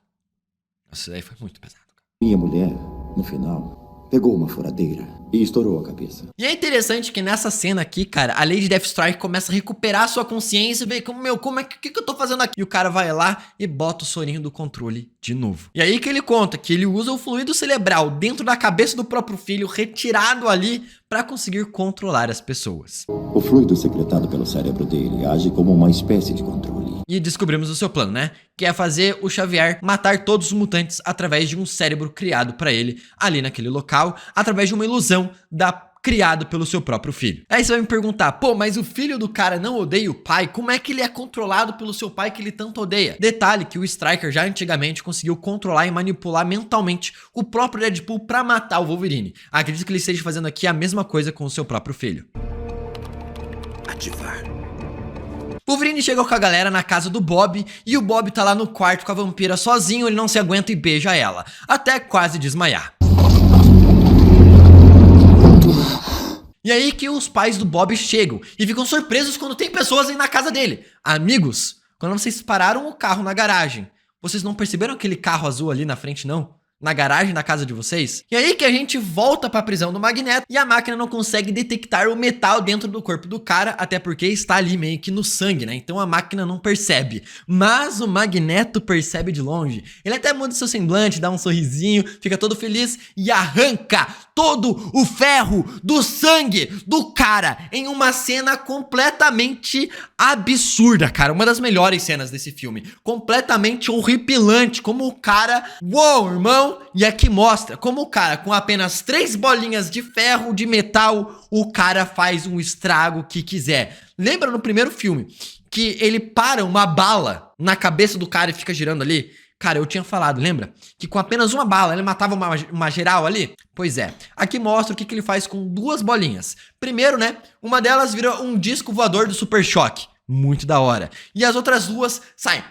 Isso daí foi muito pesado. Minha mulher, no final, pegou uma furadeira e estourou a cabeça. E é interessante que nessa cena aqui, cara, a Lady Deathstrike começa a recuperar sua consciência e vê como, como é que eu tô fazendo aqui? E o cara vai lá e bota o sorinho do controle de novo. E aí que ele conta que ele usa o fluido cerebral dentro da cabeça do próprio filho, retirado ali, pra conseguir controlar as pessoas. O fluido secretado pelo cérebro dele age como uma espécie de controle. E descobrimos o seu plano, né? Que é fazer o Xavier matar todos os mutantes através de um cérebro criado pra ele ali naquele local, através de uma ilusão criado pelo seu próprio filho. Aí você vai me perguntar, pô, mas o filho do cara não odeia o pai? Como é que ele é controlado pelo seu pai que ele tanto odeia? Detalhe que o Stryker já antigamente conseguiu controlar e manipular mentalmente o próprio Deadpool pra matar o Wolverine. Acredito que ele esteja fazendo aqui a mesma coisa com o seu próprio filho. Ativar. Wolverine chega com a galera na casa do Bob e o Bob tá lá no quarto com a vampira sozinho, ele não se aguenta e beija ela, até quase desmaiar. E aí que os pais do Bob chegam e ficam surpresos quando tem pessoas aí na casa dele. Amigos, quando vocês pararam o carro na garagem, vocês não perceberam aquele carro azul ali na frente, não? Na garagem da casa de vocês? E aí que a gente volta pra prisão do Magneto e a máquina não consegue detectar o metal dentro do corpo do cara, até porque está ali meio que no sangue, né? Então a máquina não percebe. Mas o Magneto percebe de longe. Ele até muda seu semblante, dá um sorrisinho, fica todo feliz e arranca todo o ferro do sangue do cara em uma cena completamente absurda, cara. Uma das melhores cenas desse filme. Completamente horripilante, como o cara... Uou, irmão! E aqui mostra como o cara, com apenas 3 bolinhas de ferro, de metal, o cara faz um estrago que quiser. Lembra no primeiro filme que ele para uma bala na cabeça do cara e fica girando ali? Cara, eu tinha falado, lembra? Que com apenas uma bala ele matava uma geral ali? Pois é, aqui mostra o que ele faz com 2 bolinhas. Primeiro, né, uma delas vira um disco voador do Super Choque. Muito da hora. E as outras 2 saem.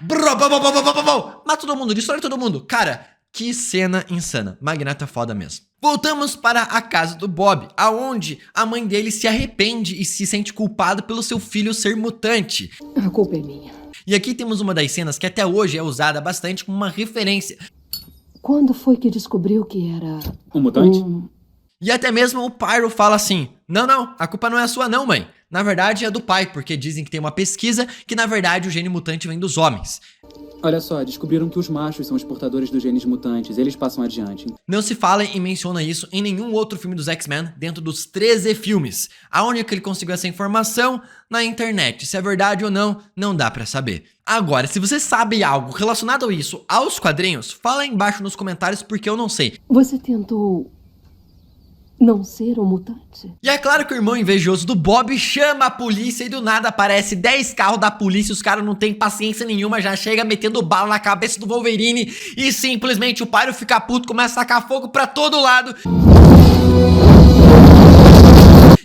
Mata todo mundo, destrói todo mundo. Cara, que cena insana. Magneto é foda mesmo. Voltamos para a casa do Bob, aonde a mãe dele se arrepende e se sente culpada pelo seu filho ser mutante. A culpa é minha. E aqui temos uma das cenas que até hoje é usada bastante como uma referência. Quando foi que descobriu que era... Um mutante? E até mesmo o Pyro fala assim, não, a culpa não é sua não, mãe. Na verdade é do pai, porque dizem que tem uma pesquisa que na verdade o gene mutante vem dos homens. Olha só, descobriram que os machos são os portadores dos genes mutantes, eles passam adiante. Não se fala e menciona isso em nenhum outro filme dos X-Men dentro dos 13 filmes. Aonde que ele conseguiu essa informação? Na internet. Se é verdade ou não, não dá pra saber. Agora, se você sabe algo relacionado a isso, aos quadrinhos, fala aí embaixo nos comentários porque eu não sei. Você tentou... não ser um mutante? E é claro que o irmão invejoso do Bob chama a polícia e do nada aparece 10 carros da polícia, os caras não tem paciência nenhuma, já chega metendo bala na cabeça do Wolverine e simplesmente o Pyro fica puto, começa a sacar fogo pra todo lado.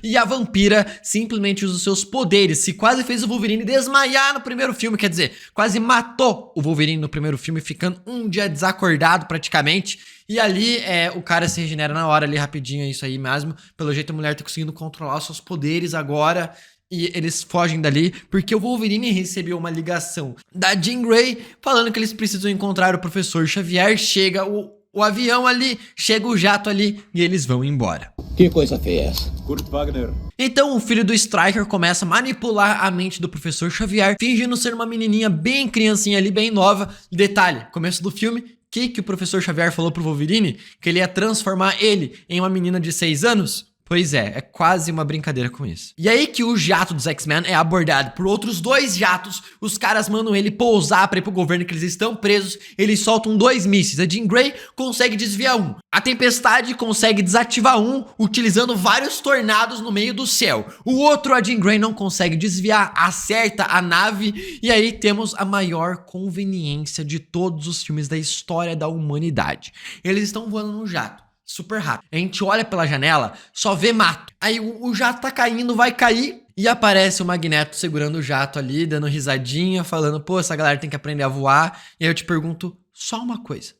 E a vampira simplesmente usa os seus poderes, que quase fez o Wolverine desmaiar no primeiro filme, quer dizer, quase matou o Wolverine no primeiro filme, ficando um dia desacordado praticamente. E ali o cara se regenera na hora ali rapidinho, é isso aí mesmo. Pelo jeito a mulher tá conseguindo controlar os seus poderes agora e eles fogem dali porque o Wolverine recebeu uma ligação da Jean Grey falando que eles precisam encontrar o Professor Xavier. Chega o avião ali, chega o jato ali e eles vão embora. Que coisa feia é essa? Kurt Wagner. Então o filho do Stryker começa a manipular a mente do Professor Xavier, fingindo ser uma menininha bem criancinha ali, bem nova. Detalhe, começo do filme, que o Professor Xavier falou pro Wolverine? Que ele ia transformar ele em uma menina de 6 anos? Pois é quase uma brincadeira com isso. E aí que o jato dos X-Men é abordado por outros 2 jatos, os caras mandam ele pousar pra ir pro governo que eles estão presos, eles soltam 2 mísseis, a Jean Grey consegue desviar um, a Tempestade consegue desativar um, utilizando vários tornados no meio do céu, o outro a Jean Grey não consegue desviar, acerta a nave, e aí temos a maior conveniência de todos os filmes da história da humanidade. Eles estão voando no jato super rápido. A gente olha pela janela, só vê mato. Aí o jato tá caindo, vai cair e aparece o Magneto segurando o jato ali, dando risadinha, falando, pô, essa galera tem que aprender a voar. E aí eu te pergunto só uma coisa.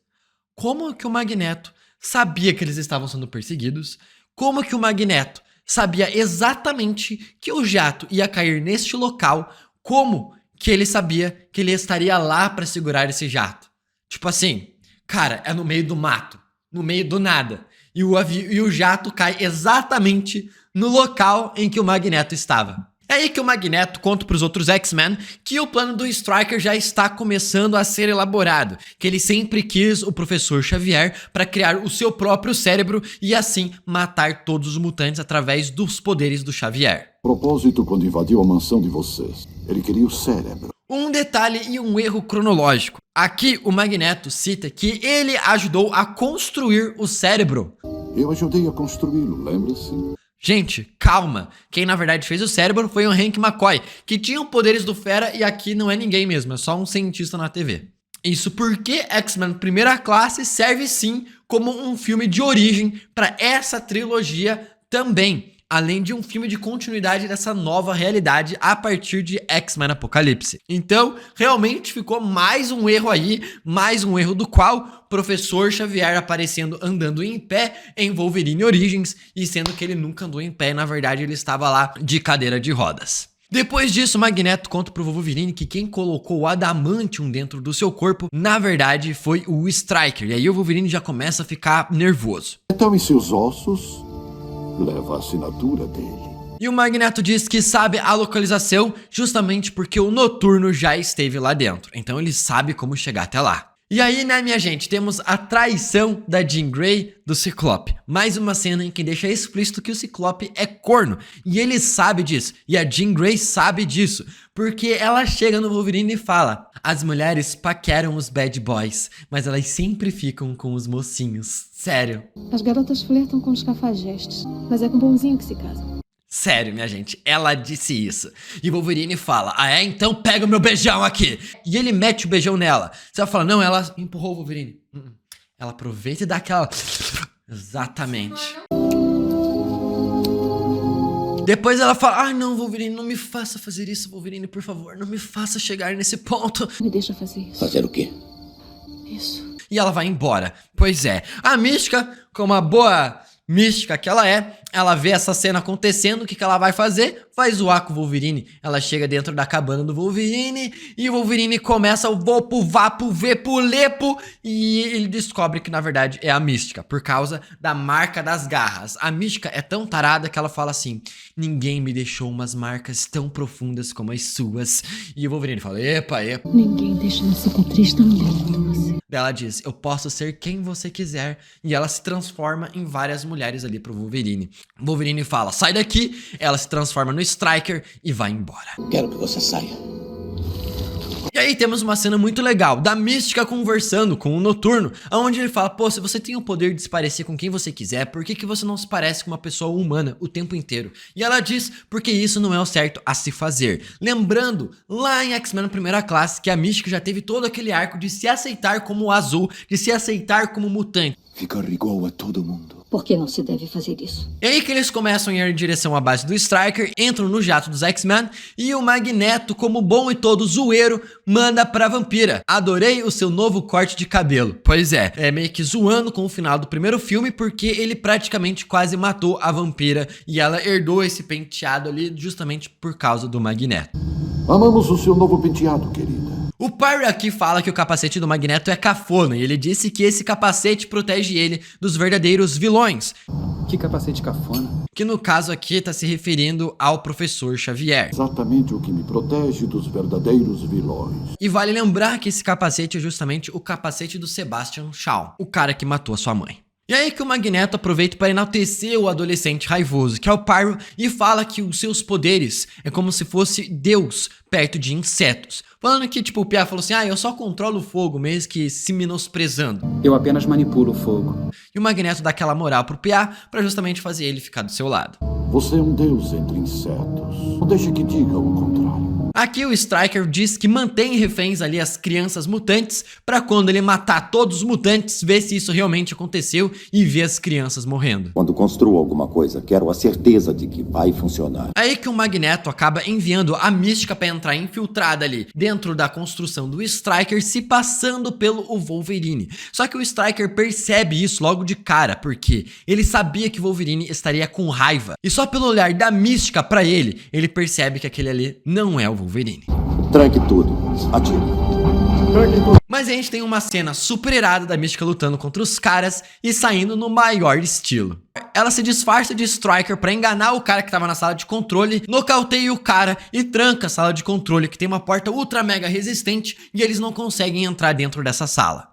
Como que o Magneto sabia que eles estavam sendo perseguidos? Como que o Magneto sabia exatamente que o jato ia cair neste local? Como que ele sabia que ele estaria lá pra segurar esse jato? Tipo assim, cara, é no meio do mato. No meio do nada. E o jato cai exatamente no local em que o Magneto estava. É aí que o Magneto conta para os outros X-Men que o plano do Stryker já está começando a ser elaborado, que ele sempre quis o Professor Xavier para criar o seu próprio cérebro e assim matar todos os mutantes através dos poderes do Xavier. Propósito quando invadiu a mansão de vocês. Ele queria o cérebro. Um detalhe e um erro cronológico. Aqui o Magneto cita que ele ajudou a construir o cérebro. Eu ajudei a construí-lo, lembra-se? Gente, calma. Quem na verdade fez o cérebro foi o Hank McCoy, que tinha os poderes do Fera e aqui não é ninguém mesmo, é só um cientista na TV. Isso porque X-Men Primeira Classe serve sim como um filme de origem para essa trilogia também. além de um filme de continuidade dessa nova realidade a partir de X-Men Apocalipse. Então, realmente ficou mais um erro aí, mais um erro do qual Professor Xavier aparecendo andando em pé em Wolverine Origins, e sendo que ele nunca andou em pé, na verdade ele estava lá de cadeira de rodas. Depois disso, Magneto conta pro Wolverine que quem colocou o Adamantium dentro do seu corpo, na verdade, foi o Stryker. E aí o Wolverine já começa a ficar nervoso. Então, em seus ossos, leva a assinatura dele. E o Magneto diz que sabe a localização justamente porque o Noturno já esteve lá dentro. Então ele sabe como chegar até lá. E aí, né, minha gente, temos a traição da Jean Grey do Ciclope. Mais uma cena em que deixa explícito que o Ciclope é corno. E ele sabe disso. E a Jean Grey sabe disso. Porque ela chega no Wolverine e fala: as mulheres paqueram os bad boys, mas elas sempre ficam com os mocinhos. Sério. As garotas flertam com os cafajestes, mas é com o bonzinho que se casa. Sério, minha gente, ela disse isso. E o Wolverine fala: ah é? Então pega o meu beijão aqui. E ele mete o beijão nela. Você vai falar: não, ela empurrou o Wolverine. Ela aproveita e dá aquela... Exatamente. Depois ela fala: ah não, Wolverine, não me faça fazer isso, Wolverine, por favor. Não me faça chegar nesse ponto. Me deixa fazer isso. Fazer o quê? Isso. E ela vai embora. Pois é, a Mística, como a boa mística que ela vê essa cena acontecendo. O que ela vai fazer? Vai zoar com o Wolverine. Ela chega dentro da cabana do Wolverine e o Wolverine começa o vopo, vapo, vepo, lepo, e ele descobre que na verdade é a Mística, por causa da marca das garras. A Mística é tão tarada que ela fala assim: ninguém me deixou umas marcas tão profundas como as suas. E o Wolverine fala: epa. Ninguém deixou uma cicatriz tão linda como você. Ela diz: eu posso ser quem você quiser. E ela se transforma em várias mulheres ali pro Wolverine. O Wolverine fala: sai daqui. Ela se transforma no Stryker e vai embora. Quero que você saia. E aí temos uma cena muito legal da Mística conversando com o Noturno, onde ele fala: pô, se você tem o poder de se parecer com quem você quiser, por que você não se parece com uma pessoa humana o tempo inteiro? E ela diz: porque isso não é o certo a se fazer. Lembrando, lá em X-Men Primeira Classe, que a Mística já teve todo aquele arco de se aceitar como azul, de se aceitar como mutante. Ficar igual a todo mundo. Por que não se deve fazer isso? E aí que eles começam a ir em direção à base do Stryker, entram no jato dos X-Men e o Magneto, como bom e todo zoeiro, manda pra Vampira: adorei o seu novo corte de cabelo. Pois é meio que zoando com o final do primeiro filme, porque ele praticamente quase matou a Vampira e ela herdou esse penteado ali justamente por causa do Magneto. Amamos o seu novo penteado, querida. O Pyro aqui fala que o capacete do Magneto é cafona e ele disse que esse capacete protege ele dos verdadeiros vilões. Que capacete cafona? Que no caso aqui tá se referindo ao Professor Xavier. Exatamente o que me protege dos verdadeiros vilões. E vale lembrar que esse capacete é justamente o capacete do Sebastian Shaw, o cara que matou a sua mãe. E aí que o Magneto aproveita para enaltecer o adolescente raivoso, que é o Pyro, e fala que os seus poderes é como se fosse Deus perto de insetos. Falando que, tipo, o Pia falou assim: ah, eu só controlo o fogo, mesmo que se menosprezando. Eu apenas manipulo o fogo. E o Magneto dá aquela moral pro Pia pra justamente fazer ele ficar do seu lado. Você é um deus entre insetos. Não deixe que diga o contrário. Aqui o Stryker diz que mantém reféns ali as crianças mutantes pra quando ele matar todos os mutantes, ver se isso realmente aconteceu e ver as crianças morrendo. Quando construo alguma coisa, quero a certeza de que vai funcionar. Aí que o Magneto acaba enviando a Mística pra entrar infiltrada ali dentro da construção do Stryker, se passando pelo Wolverine. Só que o Stryker percebe isso logo de cara, porque ele sabia que o Wolverine estaria com raiva. E só pelo olhar da Mística pra ele, ele percebe que aquele ali não é o Wolverine. Tranque tudo. Atire. Mas a gente tem uma cena super irada da Mística lutando contra os caras e saindo no maior estilo. Ela se disfarça de Stryker pra enganar o cara que tava na sala de controle, nocauteia o cara e tranca a sala de controle, que tem uma porta ultra mega resistente, e eles não conseguem entrar dentro dessa sala.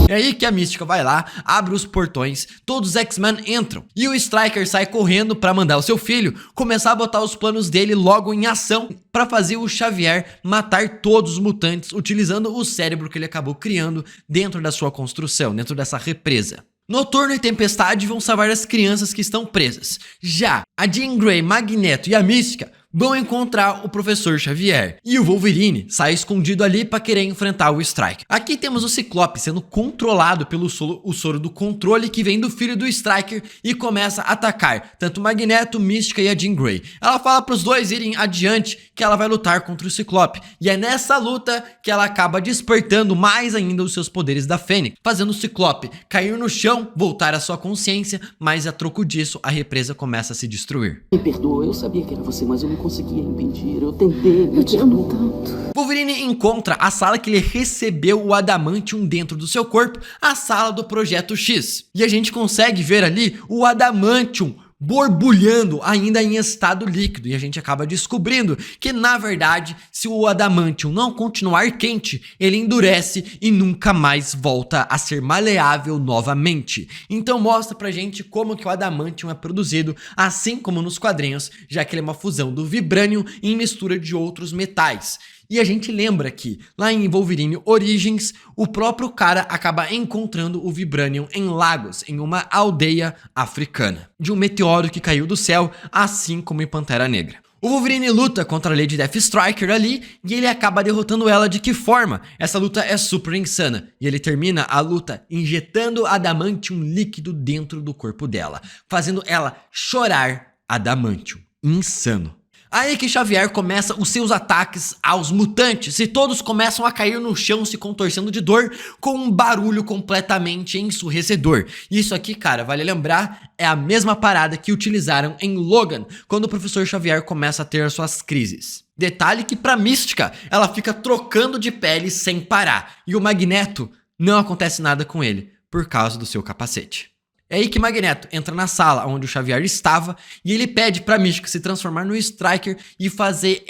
É aí que a Mística vai lá, abre os portões, todos os X-Men entram e o Stryker sai correndo pra mandar o seu filho começar a botar os planos dele logo em ação pra fazer o Xavier matar todos os mutantes utilizando o cérebro que ele acabou criando dentro da sua construção, dentro dessa represa. Noturno e Tempestade vão salvar as crianças que estão presas. Já a Jean Grey, Magneto e a Mística vão encontrar o Professor Xavier. E o Wolverine sai escondido ali para querer enfrentar o Stryker. Aqui temos o Ciclope sendo controlado pelo soro do controle que vem do filho do Stryker e começa a atacar tanto o Magneto, Mística e a Jean Grey. Ela fala para os dois irem adiante que ela vai lutar contra o Ciclope. E é nessa luta que ela acaba despertando mais ainda os seus poderes da Fênix, fazendo o Ciclope cair no chão, voltar à sua consciência, mas a troco disso a represa começa a se destruir. Me perdoa, eu sabia que era você, mas eu não conseguia impedir. Eu tentei, Eu te amo tanto. Wolverine encontra a sala que ele recebeu o Adamantium dentro do seu corpo, a sala do Projeto X. E a gente consegue ver ali o Adamantium borbulhando ainda em estado líquido, e a gente acaba descobrindo que na verdade se o Adamantium não continuar quente, ele endurece e nunca mais volta a ser maleável novamente. Então mostra pra gente como que o Adamantium é produzido, assim como nos quadrinhos, já que ele é uma fusão do Vibranium em mistura de outros metais. E a gente lembra que, lá em Wolverine Origins, o próprio cara acaba encontrando o Vibranium em Lagos, em uma aldeia africana, de um meteoro que caiu do céu, assim como em Pantera Negra. O Wolverine luta contra a Lady Deathstriker ali, e ele acaba derrotando ela de que forma? Essa luta é super insana, e ele termina a luta injetando Adamantium líquido dentro do corpo dela, fazendo ela chorar Adamantium. Insano. Aí que Xavier começa os seus ataques aos mutantes e todos começam a cair no chão se contorcendo de dor com um barulho completamente ensurdecedor. Isso aqui, cara, vale lembrar, é a mesma parada que utilizaram em Logan, quando o Professor Xavier começa a ter as suas crises. Detalhe que pra Mística, ela fica trocando de pele sem parar, e o Magneto não acontece nada com ele, por causa do seu capacete. É aí que Magneto entra na sala onde o Xavier estava e ele pede pra Mística se transformar no Stryker e fazer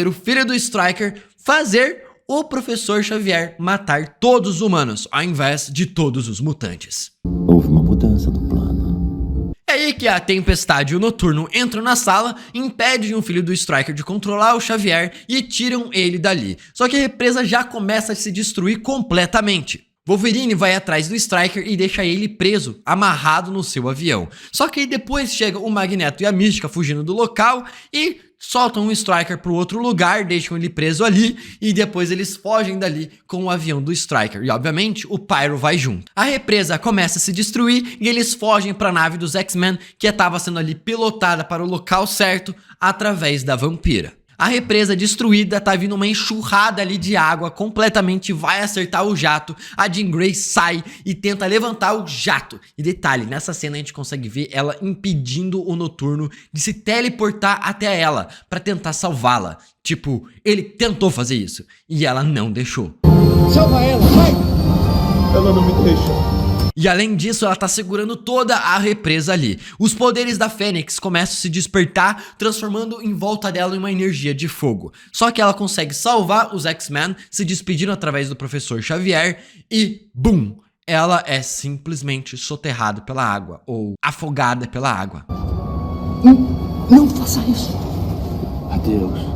o filho do Stryker, fazer o Professor Xavier matar todos os humanos, ao invés de todos os mutantes. Houve uma mudança do plano. É aí que a Tempestade e o Noturno entram na sala, impedem o filho do Stryker de controlar o Xavier e tiram ele dali. Só que a represa já começa a se destruir completamente. Wolverine vai atrás do Stryker e deixa ele preso, amarrado no seu avião. Só que aí depois chega o Magneto e a Mística fugindo do local e soltam o Stryker para outro lugar, deixam ele preso ali e depois eles fogem dali com o avião do Stryker. E obviamente o Pyro vai junto. A represa começa a se destruir e eles fogem para a nave dos X-Men que estava sendo ali pilotada para o local certo através da Vampira. A represa destruída, tá vindo uma enxurrada ali de água, completamente vai acertar o jato, a Jean Grey sai e tenta levantar o jato. E detalhe, nessa cena a gente consegue ver ela impedindo o Noturno de se teleportar até ela, pra tentar salvá-la. Tipo, ele tentou fazer isso, e ela não deixou. Salva ela, vai! Ela não me deixa. E além disso, ela tá segurando toda a represa ali. Os poderes da Fênix começam a se despertar, transformando em volta dela uma energia de fogo. Só que ela consegue salvar os X-Men, se despedindo através do Professor Xavier e, BUM! Ela é simplesmente soterrada pela água, ou afogada pela água. Não faça isso. Adeus.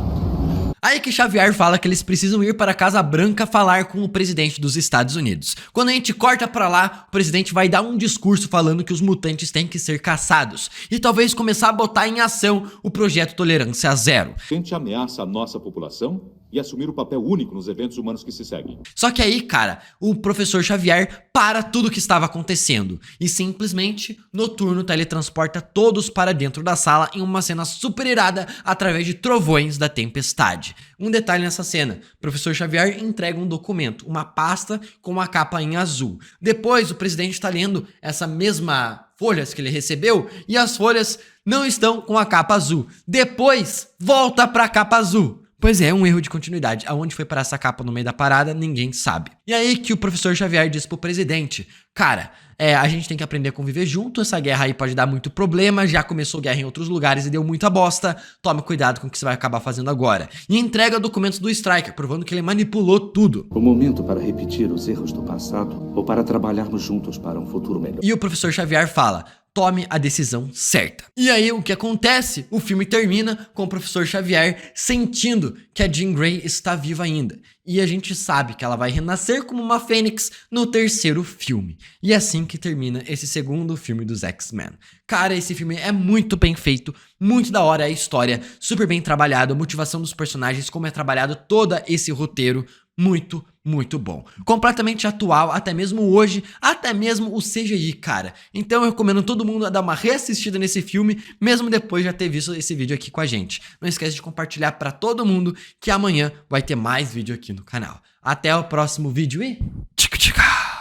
Aí que Xavier fala que eles precisam ir para a Casa Branca falar com o presidente dos Estados Unidos. Quando a gente corta para lá, o presidente vai dar um discurso falando que os mutantes têm que ser caçados e talvez começar a botar em ação o projeto Tolerância Zero. Tente ameaça a nossa população e assumir o papel único nos eventos humanos que se seguem. Só que aí, cara, o Professor Xavier para tudo o que estava acontecendo e simplesmente Noturno teletransporta todos para dentro da sala em uma cena super irada através de trovões da Tempestade. Um detalhe nessa cena, o Professor Xavier entrega um documento, uma pasta com uma capa em azul. Depois o presidente está lendo essa mesma folhas que ele recebeu e as folhas não estão com a capa azul. Depois volta para a capa azul. Pois é, um erro de continuidade. Aonde foi parar essa capa no meio da parada, ninguém sabe. E aí que o Professor Xavier diz pro presidente, cara, a gente tem que aprender a conviver junto, essa guerra aí pode dar muito problema, já começou guerra em outros lugares e deu muita bosta, tome cuidado com o que você vai acabar fazendo agora. E entrega documentos do Stryker, provando que ele manipulou tudo. O momento para repetir os erros do passado ou para trabalharmos juntos para um futuro melhor. E o Professor Xavier fala, tome a decisão certa. E aí o que acontece? O filme termina com o professor Xavier sentindo que a Jean Grey está viva ainda. E a gente sabe que ela vai renascer como uma fênix no terceiro filme. E é assim que termina esse segundo filme dos X-Men. Cara, esse filme é muito bem feito, muito da hora a história, super bem trabalhado, a motivação dos personagens, como é trabalhado todo esse roteiro, muito, muito bom. Completamente atual, até mesmo hoje, até mesmo o CGI, cara. Então eu recomendo todo mundo a dar uma reassistida nesse filme, mesmo depois de já ter visto esse vídeo aqui com a gente. Não esquece de compartilhar pra todo mundo que amanhã vai ter mais vídeo aqui no canal. Até o próximo vídeo e